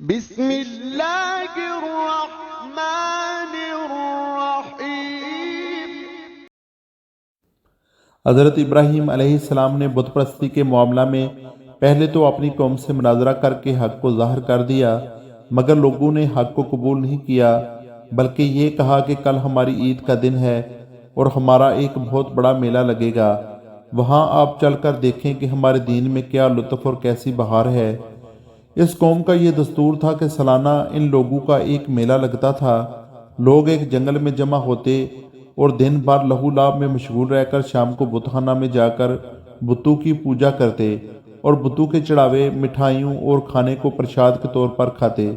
بسم اللہ الرحمن الرحیم۔ حضرت ابراہیم علیہ السلام نے بت پرستی کے معاملہ میں پہلے تو اپنی قوم سے مناظرہ کر کے حق کو ظاہر کر دیا، مگر لوگوں نے حق کو قبول نہیں کیا، بلکہ یہ کہا کہ کل ہماری عید کا دن ہے اور ہمارا ایک بہت بڑا میلہ لگے گا، وہاں آپ چل کر دیکھیں کہ ہمارے دین میں کیا لطف اور کیسی بہار ہے۔ اس قوم کا یہ دستور تھا کہ سالانہ ان لوگوں کا ایک میلہ لگتا تھا۔ لوگ ایک جنگل میں جمع ہوتے اور دن بھر لہو لعب میں مشغول رہ کر شام کو بت خانہ میں جا کر بتوں کی پوجا کرتے اور بتوں کے چڑھاوے، مٹھائیوں اور کھانے کو پرشاد کے طور پر کھاتے۔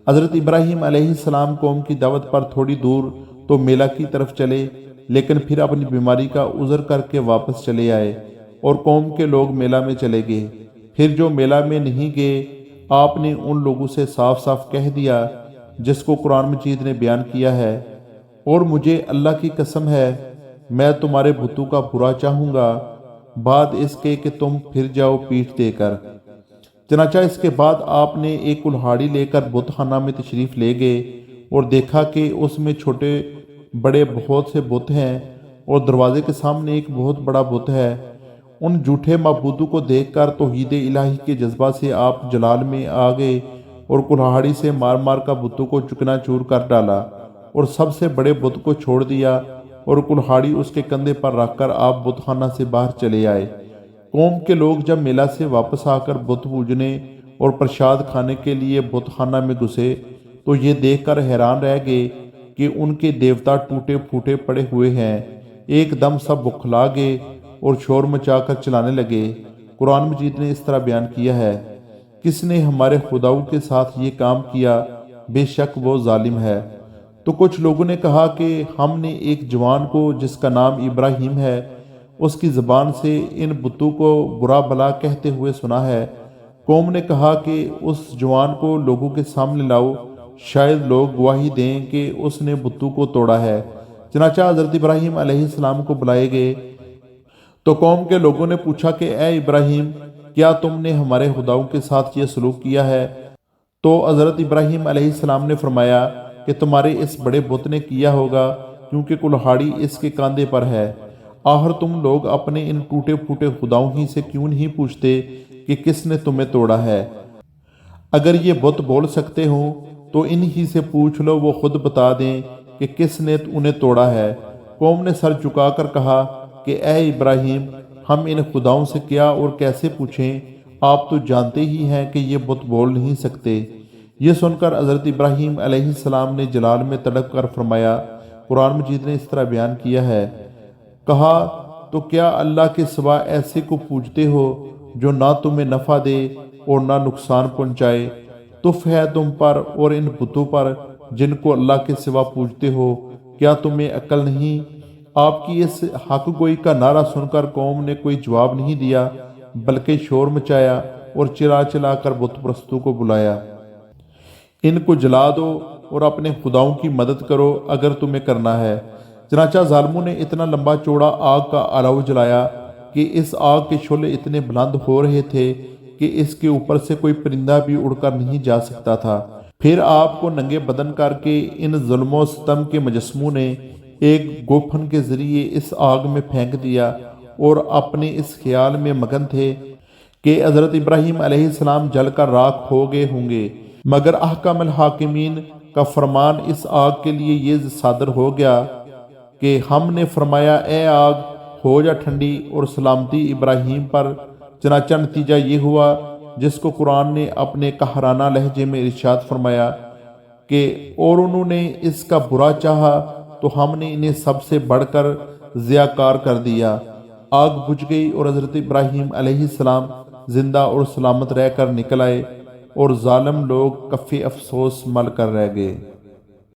حضرت ابراہیم علیہ السلام قوم کی دعوت پر تھوڑی دور تو میلہ کی طرف چلے، لیکن پھر اپنی بیماری کا عذر کر کے واپس چلے آئے اور قوم کے لوگ میلہ میں چلے گئے۔ پھر جو میلہ میں نہیں گئے، آپ نے ان لوگوں سے صاف صاف کہہ دیا جس کو قرآن مجید نے بیان کیا ہے، اور مجھے اللہ کی قسم ہے میں تمہارے بتوں کا برا چاہوں گا بعد اس کے کہ تم پھر جاؤ پیٹھ دے کر۔ چنانچہ اس کے بعد آپ نے ایک کلہاڑی لے کر بت خانہ میں تشریف لے گئے اور دیکھا کہ اس میں چھوٹے بڑے بہت سے بت ہیں اور دروازے کے سامنے ایک بہت بڑا بت ہے۔ ان جھوٹے معبودوں کو دیکھ کر توحید الہی کے جذبہ سے آپ جلال میں آ گئے اور کلہاڑی سے مار مار کر بتوں کو چکنا چور کر ڈالا اور سب سے بڑے بت کو چھوڑ دیا اور کلہاڑی اس کے کندھے پر رکھ کر آپ بت خانہ سے باہر چلے آئے۔ قوم کے لوگ جب میلہ سے واپس آ کر بت پوجنے اور پرشاد کھانے کے لیے بت خانہ میں گھسے تو یہ دیکھ کر حیران رہ گئے کہ ان کے دیوتا ٹوٹے پھوٹے پڑے ہوئے ہیں۔ ایک دم سب بکھلا گئے اور شور مچا کر چلانے لگے۔ قرآن مجید نے اس طرح بیان کیا ہے، کس نے ہمارے خداؤں کے ساتھ یہ کام کیا، بے شک وہ ظالم ہے۔ تو کچھ لوگوں نے کہا کہ ہم نے ایک جوان کو جس کا نام ابراہیم ہے اس کی زبان سے ان بتوں کو برا بھلا کہتے ہوئے سنا ہے۔ قوم نے کہا کہ اس جوان کو لوگوں کے سامنے لاؤ، شاید لوگ گواہی دیں کہ اس نے بتوں کو توڑا ہے۔ چنانچہ حضرت ابراہیم علیہ السلام کو بلائے گئے تو قوم کے لوگوں نے پوچھا کہ اے ابراہیم، کیا تم نے ہمارے خداؤں کے ساتھ یہ سلوک کیا ہے؟ تو حضرت ابراہیم علیہ السلام نے فرمایا کہ تمہارے اس بڑے بت نے کیا ہوگا، کیونکہ کلہاڑی اس کے کاندھے پر ہے۔ آخر تم لوگ اپنے ان ٹوٹے پھوٹے خداؤں ہی سے کیوں نہیں پوچھتے کہ کس نے تمہیں توڑا ہے؟ اگر یہ بت بول سکتے ہوں تو انہی سے پوچھ لو، وہ خود بتا دیں کہ کس نے انہیں توڑا ہے۔ قوم نے سر جھکا کر کہا کہ اے ابراہیم، ہم ان خداؤں سے کیا اور کیسے پوچھیں؟ آپ تو جانتے ہی ہیں کہ یہ بت بول نہیں سکتے۔ یہ سن کر حضرت ابراہیم علیہ السلام نے جلال میں تڑپ کر فرمایا، قرآن مجید نے اس طرح بیان کیا ہے، کہا تو کیا اللہ کے سوا ایسے کو پوجتے ہو جو نہ تمہیں نفع دے اور نہ نقصان پہنچائے؟ تف ہے تم پر اور ان بتوں پر جن کو اللہ کے سوا پوجتے ہو، کیا تمہیں عقل نہیں؟ آپ کی اس حق گوئی کا نعرہ سن کر قوم نے کوئی جواب نہیں دیا، بلکہ شور مچایا اور چلا چلا کر بت پرستوں کو بلایا، ان کو جلا دو اور اپنے خداؤں کی مدد کرو اگر تمہیں کرنا ہے۔ چنانچہ ظالموں نے اتنا لمبا چوڑا آگ کا الاؤ جلایا کہ اس آگ کے شعلے اتنے بلند ہو رہے تھے کہ اس کے اوپر سے کوئی پرندہ بھی اڑ کر نہیں جا سکتا تھا۔ پھر آپ کو ننگے بدن کر کے ان ظلم و ستم کے مجسموں نے ایک گوپھن کے ذریعے اس آگ میں پھینک دیا اور اپنے اس خیال میں مگن تھے کہ حضرت ابراہیم علیہ السلام جل کر راکھ ہو گئے ہوں گے، مگر احکم الحاکمین کا فرمان اس آگ کے لیے یہ صادر ہو گیا کہ ہم نے فرمایا اے آگ ہو جا ٹھنڈی اور سلامتی ابراہیم پر۔ چنانچہ نتیجہ یہ ہوا جس کو قرآن نے اپنے قہرانہ لہجے میں ارشاد فرمایا کہ اور انہوں نے اس کا برا چاہا تو ہم نے انہیں سب سے بڑھ کر ضیاءکار کر دیا۔ آگ بجھ گئی اور حضرت ابراہیم علیہ السلام زندہ اور سلامت رہ کر نکل آئے اور ظالم لوگ کف افسوس مل کر رہ گئے۔